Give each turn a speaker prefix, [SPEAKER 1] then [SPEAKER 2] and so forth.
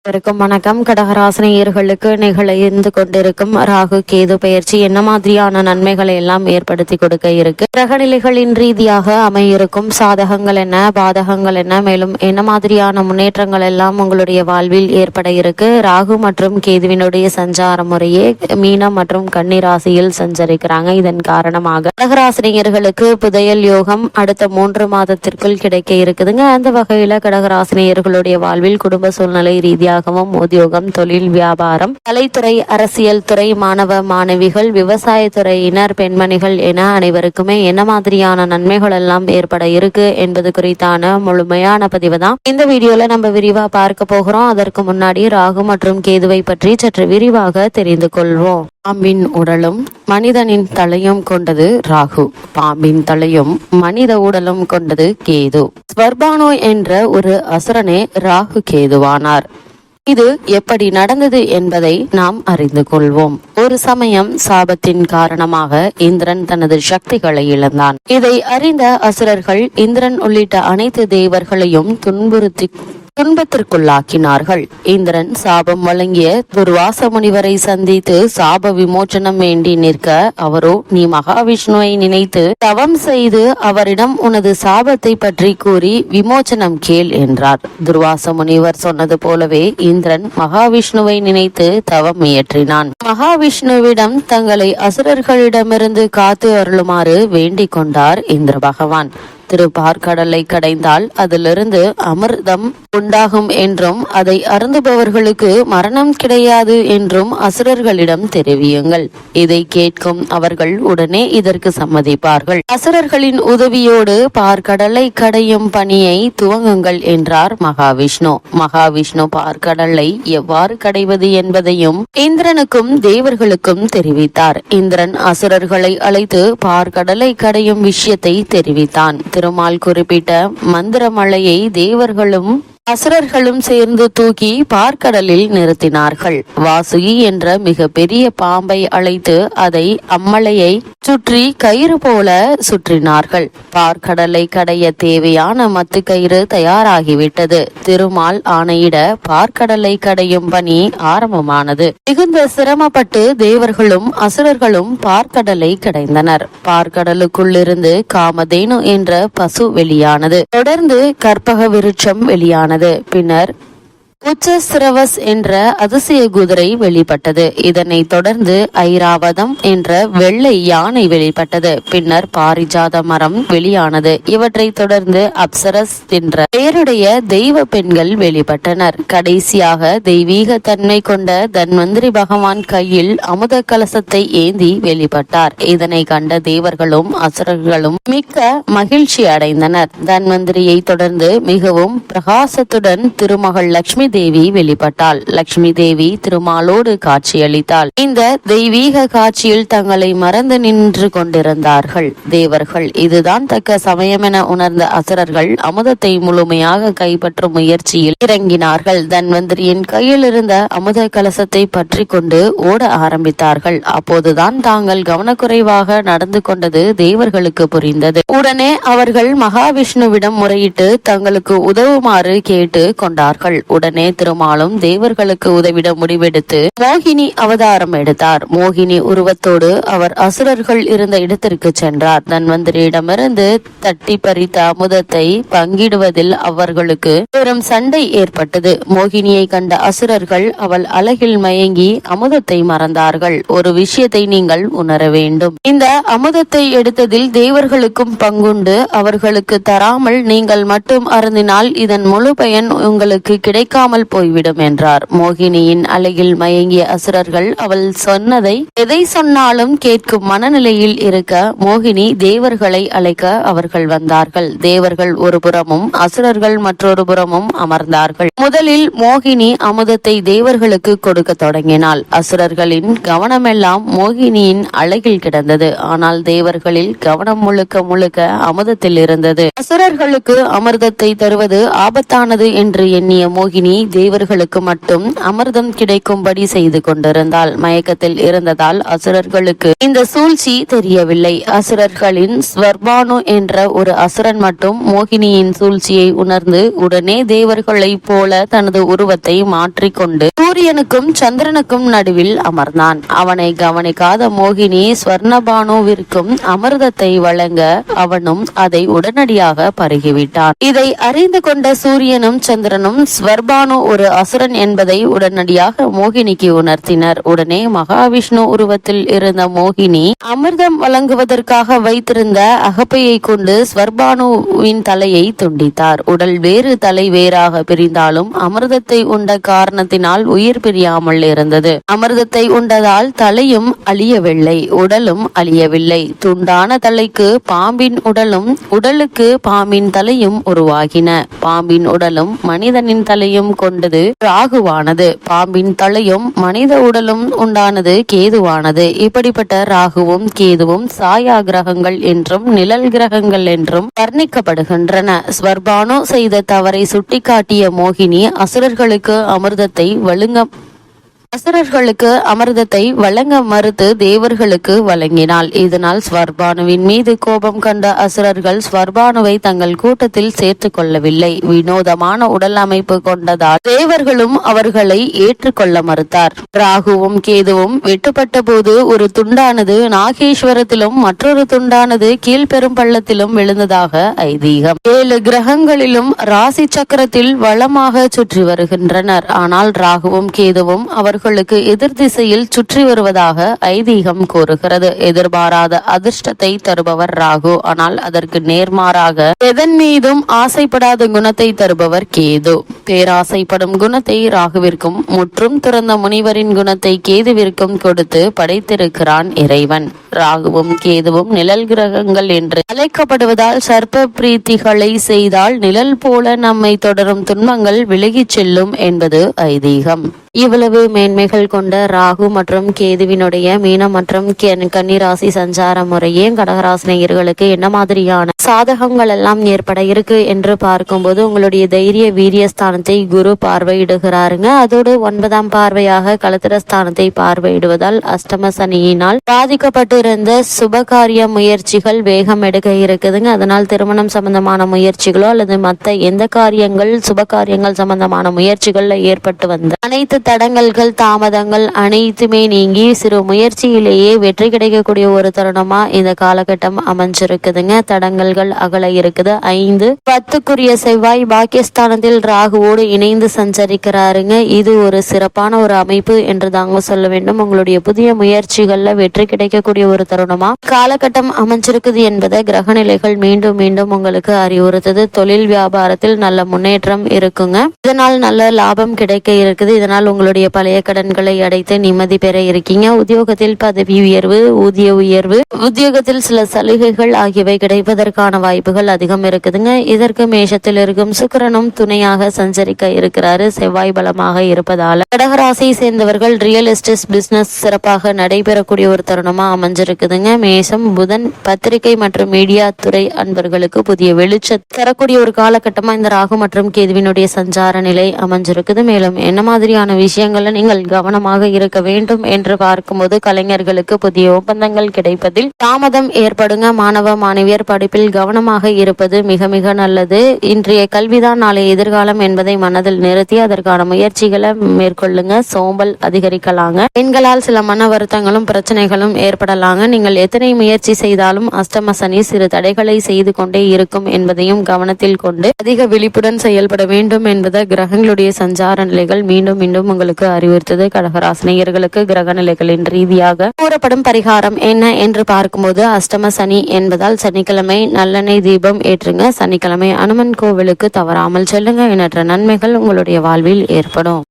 [SPEAKER 1] வணக்கம். கடகராசினியர்களுக்கு நிகழ இருந்து கொண்டிருக்கும் ராகு கேது பயிற்சி என்ன மாதிரியான நன்மைகளை எல்லாம் ஏற்படுத்தி கொடுக்க இருக்கு, கிரகநிலைகளின் ரீதியாக அமையிருக்கும் சாதகங்கள் என்ன, பாதகங்கள் என்ன, மேலும் என்ன மாதிரியான முன்னேற்றங்கள் எல்லாம் உங்களுடைய வாழ்வில் ஏற்பட இருக்கு. ராகு மற்றும் கேதுவினுடைய சஞ்சார முறையே மீனம் மற்றும் கன்னி ராசியில் சஞ்சரிக்கிறாங்க. இதன் காரணமாக கடகராசினியர்களுக்கு புதையல் யோகம் அடுத்த 3 மாதத்திற்குள் கிடைக்க இருக்குதுங்க. அந்த வகையில கடகராசினியர்களுடைய வாழ்வில் குடும்ப சூழ்நிலை ரீதியாக உத்தியோகம், தொழில், வியாபாரம், கலைத்துறை, அரசியல் துறை, மாணவ மாணவிகள், விவசாயத்துறையினர், பெண்மணிகள் என அனைவருக்குமே என்ன மாதிரியான நன்மைகள் எல்லாம் ஏற்பட இருக்கு என்பது குறித்தான முழுமையான பதிவு தான் இந்த வீடியோல நம்ம விரிவா பார்க்க போகிறோம். அதற்கு முன்னாடி ராகு மற்றும் கேதுவை பற்றி சற்று விரிவாக தெரிந்து கொள்வோம். பாம்பின் உடலும் மனிதனின் தலையும் கொண்டது ராகு, பாம்பின் தலையும் மனித உடலும் கொண்டது கேது. ஸ்வர்பானோ என்ற ஒரு அசுரனே ராகு கேதுவானார். இது எப்படி நடந்தது என்பதை நாம் அறிந்து கொள்வோம். ஒரு சமயம் சாபத்தின் காரணமாக இந்திரன் தனது சக்திகளை இழந்தான். இதை அறிந்த அசுரர்கள் இந்திரன் உள்ளிட்ட அனைத்து தேவர்களையும் துன்பத்திற்குள்ளாக்கினார்கள். இந்திரன் சாபம் வழங்கிய துர்வாச முனிவரை சந்தித்து சாப விமோச்சனம் வேண்டி நிற்க, அவரோ நீ மகாவிஷ்ணுவை நினைத்து தவம் செய்து அவரிடம் உனது சாபத்தை பற்றி கூறி விமோச்சனம் கேள் என்றார். துர்வாச முனிவர் சொன்னது போலவே இந்திரன் மகாவிஷ்ணுவை நினைத்து தவம் இயற்றினான். மகாவிஷ்ணுவிடம் தங்களை அசுரர்களிடமிருந்து காத்து அருளுமாறு வேண்டிக் கொண்டார் இந்திர பகவான். திருப்பார்கடலை கடைந்தால் அதிலிருந்து அமிர்தம் உண்டாகும் என்றும் அதை அருந்துபவர்களுக்கு மரணம் கிடையாது என்றும் அசுரர்களிடம் தெரிவியுங்கள். இதை கேட்கும் அவர்கள் உடனே இதற்கு சம்மதிப்பார்கள். அசுரர்களின் உதவியோடு பார்க்கடலை கடையும் பணியை துவங்குங்கள் என்றார் மகாவிஷ்ணு. மகாவிஷ்ணு பார்க்கடலை எவ்வாறு கடைவது என்பதையும் இந்திரனுக்கும் தேவர்களுக்கும் தெரிவித்தார். இந்திரன் அசுரர்களை அழைத்து பார்க்கடலை கடையும் விஷயத்தை தெரிவித்தான். திருமால் குறிப்பிட்ட மந்திரமலையை தேவர்களும் அசுரர்களும் சேர்ந்து தூக்கி பார்க்கடலில் நிறுத்தினார்கள். வாசுகி என்ற மிக பெரிய பாம்பை அழைத்து அதை அம்மலையை சுற்றி கயிறு போல சுற்றினார்கள். பார்க்கடலை கடைய தேவையான மத்து கயிறு தயாராகிவிட்டது. திருமால் ஆணையிட பார்க்கடலை கடையும் பணி ஆரம்பமானது. மிகுந்த சிரமப்பட்டு தேவர்களும் அசுரர்களும் பார்க்கடலை கடைந்தனர். பார்க்கடலுக்குள்ளிருந்து காமதேனு என்ற பசு வெளியானது. தொடர்ந்து கற்பக விருட்சம் வெளியானது. பின்னர் உச்சஸ்ரவஸ் என்ற அதிசய குதிரை வெளிப்பட்டது. இதனை தொடர்ந்து ஐராவதம் என்ற வெள்ளை யானை வெளிப்பட்டது. பின்னர் பாரிஜாத மரம் வெளியானது. இவற்றை தொடர்ந்து அப்சரஸ் என்ற பெயருடைய தெய்வ பெண்கள் வெளிப்பட்டனர். கடைசியாக தெய்வீக தன்மை கொண்ட தன்வந்திரி பகவான் கையில் அமுத கலசத்தை ஏந்தி வெளிப்பட்டார். இதனை கண்ட தேவர்களும் அசுரர்களும் மிக்க மகிழ்ச்சி அடைந்தனர். தன்வந்திரியை தொடர்ந்து மிகவும் பிரகாசத்துடன் திருமகள் லட்சுமி தேவி வெளிப்பட்டாள். லட்சுமி தேவி திருமாலோடு காட்சியளித்தாள். இந்த தெய்வீக காட்சியில் தங்களை மறந்து நின்று கொண்டிருந்தார்கள் தேவர்கள். இதுதான் தக்க சமயம் என உணர்ந்த அசுரர்கள் அமுதத்தை முழுமையாக கைப்பற்றும் முயற்சியில் இறங்கினார்கள். தன்வந்திரியின் கையில் இருந்த அமுத கலசத்தை பற்றி கொண்டு ஓட ஆரம்பித்தார்கள். அப்போதுதான் தாங்கள் கவனக்குறைவாக நடந்து கொண்டது தேவர்களுக்கு புரிந்தது. உடனே அவர்கள் மகாவிஷ்ணுவிடம் முறையிட்டு தங்களுக்கு உதவுமாறு கேட்டு கொண்டார்கள். உடனே திருமாலும் தேவர்களுக்கு உதவிட முடிவெடுத்து மோகினி அவதாரம் எடுத்தார். மோகினி உருவத்தோடு அவர் அசுரர்கள் இருந்த இடத்திற்கு சென்றார். தன்வந்திரியிடமிருந்து தட்டி பறித்த அமுதத்தை பங்கிடுவதில் அவர்களுக்கு பெரும் சண்டை ஏற்பட்டது. மோகினியை கண்ட அசுரர்கள் அவள் அழகில் மயங்கி அமுதத்தை மறந்தார்கள். ஒரு விஷயத்தை நீங்கள் உணர வேண்டும். இந்த அமுதத்தை எடுத்ததில் தேவர்களுக்கும் பங்குண்டு. அவர்களுக்கு தராமல் நீங்கள் மட்டும் அருந்தினால் இதன் முழு பயன் உங்களுக்கு கிடைக்காமல் போய்விடும் என்றார். மோகினியின் அழகில் மயங்கிய அசுரர்கள் அவள் சொன்னதை எதை சொன்னாலும் கேட்கும் மனநிலையில் இருக்க மோகினி தேவர்களை அழைக்க அவர்கள் வந்தார்கள். தேவர்கள் ஒரு புறமும் அசுரர்கள் மற்றொரு புறமும் அமர்ந்தார்கள். முதலில் மோகினி அமுதத்தை தேவர்களுக்கு கொடுக்க தொடங்கினாள். அசுரர்களின் கவனமெல்லாம் மோகினியின் அழகில் கிடந்தது. ஆனால் தேவர்களில் கவனம் முழுக்க முழுக்க அமுதத்தில் இருந்தது. அசுரர்களுக்கு அமிர்தத்தை தருவது ஆபத்தானது என்று எண்ணிய மோகினி தேவர்களுக்கு மட்டும் அமிர்தம் கிடைக்கும்படி செய்து கொண்டிருந்தாள். மயக்கத்தில் இருந்ததால் அசுரர்களுக்கு இந்த சூழ்ச்சி தெரியவில்லை. அசுரர்களின் ஸ்வர்பானு என்ற ஒரு அசுரன் மட்டும் மோகினியின் சூழ்ச்சியை உணர்ந்து உடனே தேவர்களைப் போல தனது உருவத்தை மாற்றிக்கொண்டு சூரியனுக்கும் சந்திரனுக்கும் நடுவில் அமர்ந்தான். அவனை கவனிக்காத மோகினி ஸ்வர்ணபானுவிற்கும் அமிர்தத்தை வழங்க அவனும் அதை உடனடியாக பருகிவிட்டான். இதை அறிந்து கொண்ட சூரியனும் சந்திரனும் ஸ்வர்பானு ஒரு அசுரன் என்பதை உடனடியாக மோகினிக்கு உணர்த்தினர். உடனே மகாவிஷ்ணு உருவத்தில் இருந்த மோகினி அமிர்தம் வழங்குவதற்காக வைத்திருந்த அகப்பையை கொண்டு ஸ்வர்பானுவின் தலையை துண்டித்தார். உடல் வேறு தலை வேறாக பிரிந்தாலும் அமிர்தத்தை உண்ட காரணத்தினால் உயிர் பிரியாமல் இருந்தது. அமிர்தத்தை உண்டதால் தலையும் அழியவில்லை, உடலும் அழியவில்லை. துண்டான தலைக்கு பாம்பின் உடலும் உடலுக்கு பாம்பின் தலையும் உருவாகின. பாம்பின் உடலும் மனிதனின் தலையும் கொண்டது ராகுவானது. பாம்பின் தலையும் மனித உடலும் உண்டானது கேதுவானது. இப்படிப்பட்ட ராகுவும் கேதுவும் சாயா கிரகங்கள் என்றும் நிழல் கிரகங்கள் என்றும் வர்ணிக்கப்படுகின்றன. ஸ்வர்பானு செய்த தவறை சுட்டிக்காட்டிய மோகினி அசுரர்களுக்கு அமிர்தத்தை வழங்க மறுத்து தேவர்களுக்கு வழங்கினாள். இதனால் ஸ்வர்பானுவின் மீது கோபம் கண்ட அசுரர்கள் ஸ்வர்பானுவை தங்கள் கூட்டத்தில் சேர்த்துக் கொள்ளவில்லை. வினோதமான உடல் அமைப்பு கொண்டதால் தேவர்களும் அவர்களை ஏற்றுக்கொள்ள மறுத்தார். ராகுவும் கேதுவும் வெட்டுப்பட்ட போது ஒரு துண்டானது நாகேஸ்வரத்திலும் மற்றொரு துண்டானது கீழ்பெரும் பள்ளத்திலும் விழுந்ததாக ஐதீகம். 7 கிரகங்களிலும் ராசி சக்கரத்தில் வளமாக சுற்றி வருகின்றனர். ஆனால் ராகுவும் கேதுவும் அவர்களுக்கு எதிர் திசையில் சுற்றி வருவதாக ஐதீகம் கூறுகிறது. எதிர்பாராத அதிர்ஷ்டத்தை தருபவர் ராகு. ஆனால் அதற்கு நேர்மாறாக எதன் மீதும் ஆசைப்படாத குணத்தை தருபவர் கேது. பேராசைப்படும் குணத்தை ராகுவிற்கும் முற்றும் துறந்த முனிவரின் குணத்தை கேதுவிற்கும் கொடுத்து படைத்திருக்கிறான் இறைவன். ராகுவும் கேதுவும் நிழல் கிரகங்கள் என்று அழைக்கப்படுவதால் சர்ப்ப பிரீத்திகளை செய்தால் நிழல் போல நம்மை தொடரும் துன்பங்கள் விலகிச் செல்லும் என்பது ஐதீகம். இவ்வளவு மேன்மைகள் கொண்ட ராகு மற்றும் கேதுவினுடைய மீனம் மற்றும் கன்னிராசி சஞ்சார முறையே கடகராசினியர்களுக்கு என்ன மாதிரியான சாதகங்கள் எல்லாம் ஏற்பட இருக்கு என்று பார்க்கும்போது உங்களுடைய தைரிய வீரியஸ்தானத்தை குரு பார்வையிடுகிறாருங்க. அதோடு 9ஆம் பார்வையாக களத்திரஸ்தானத்தை பார்வையிடுவதால் அஷ்டம சனியினால் பாதிக்கப்பட்டிருந்த சுபகாரிய முயற்சிகள் வேகம் எடுக்க இருக்குதுங்க. அதனால் திருமணம் சம்பந்தமான முயற்சிகளோ அல்லது மற்ற எந்த காரியங்கள் சுப காரியங்கள் சம்பந்தமான முயற்சிகள்ல ஏற்பட்டு வந்த அனைத்து தடங்கல்கள் தாமதங்கள் அனைத்துமே நீங்கி சிறு முயற்சியிலேயே வெற்றி கிடைக்கக்கூடிய ஒரு தருணமா இந்த காலகட்டம் அமைஞ்சிருக்குதுங்க. தடங்கல்கள் அகல இருக்குது. 5-10 செவ்வாய் பாக்கியஸ்தானத்தில் ராகுவோடு இணைந்து சஞ்சரிக்கிறாருங்க. இது ஒரு சிறப்பான ஒரு அமைப்பு என்று தாங்க சொல்ல வேண்டும். உங்களுடைய புதிய முயற்சிகள்ல வெற்றி கிடைக்கக்கூடிய ஒரு தருணமா காலகட்டம் அமைஞ்சிருக்குது என்பதை கிரகநிலைகள் மீண்டும் மீண்டும் உங்களுக்கு அறிவுறுத்தது. தொழில் வியாபாரத்தில் நல்ல முன்னேற்றம் இருக்குங்க. இதனால் நல்ல லாபம் கிடைக்க இருக்குது. இதனால் உங்களுடைய பழைய கடன்களை அடைத்து நிம்மதி பெற இருக்கீங்க. உத்தியோகத்தில் பதவி உயர்வு, ஊதிய உயர்வு, உத்தியோகத்தில் சில சலுகைகள் ஆகியவை கிடைப்பதற்கான வாய்ப்புகள் அதிகம் இருக்குதுங்க. இதற்கு மேஷத்தில் இருக்கும் சுக்கிரனும் துணையாக சஞ்சரிக்க இருக்கிறாரு. செவ்வாய் பலமாக இருப்பதால கடகராசியை சேர்ந்தவர்கள் ரியல் எஸ்டேட் பிசினஸ் சிறப்பாக நடைபெறக்கூடிய ஒரு தருணமா அமைஞ்சிருக்குதுங்க. மேஷம் புதன் பத்திரிகை மற்றும் மீடியா துறை அன்பர்களுக்கு புதிய வெளிச்சம் தரக்கூடிய ஒரு காலகட்டமா இந்த ராகு மற்றும் கேதுவினுடைய சஞ்சார நிலை அமைஞ்சிருக்குது. மேலும் என்ன மாதிரியான விஷயங்கள்ல நீங்கள் கவனமாக இருக்க வேண்டும் என்று பார்க்கும்போது கலைஞர்களுக்கு புதிய ஒப்பந்தங்கள் கிடைப்பதில் தாமதம் ஏற்படுங்க. மாணவ மாணவியர் படிப்பில் கவனமாக இருப்பது மிக மிக நல்லது. இன்றைய கல்விதான் நாளைய எதிர்காலம் என்பதை மனதில் நிறுத்தி அதற்கான முயற்சிகளை மேற்கொள்ளுங்க. சோம்பல் அதிகரிக்கலாங்க. பெண்களால் சில மன வருத்தங்களும் பிரச்சனைகளும் ஏற்படலாங்க. நீங்கள் எத்தனை முயற்சி செய்தாலும் அஷ்டம சனி சிறு தடைகளை செய்து கொண்டே இருக்கும் என்பதையும் கவனத்தில் கொண்டு அதிக விழிப்புடன் செயல்பட வேண்டும் என்பதை கிரகங்களுடைய சஞ்சார நிலைகள் மீண்டும் மீண்டும் உங்களுக்கு அறிவுறுத்தது. கடகராசினியர்களுக்கு கிரக நிலைகளின் ரீதியாக கூறப்படும் பரிகாரம் என்ன என்று பார்க்கும்போது அஷ்டம சனி என்பதால் சனிக்கிழமை நல்லெண்ணெய் தீபம் ஏற்றுங்க. சனிக்கிழமை அனுமன் கோவிலுக்கு தவறாமல் செல்லுங்க. எண்ணற்ற நன்மைகள் உங்களுடைய வாழ்வில் ஏற்படும்.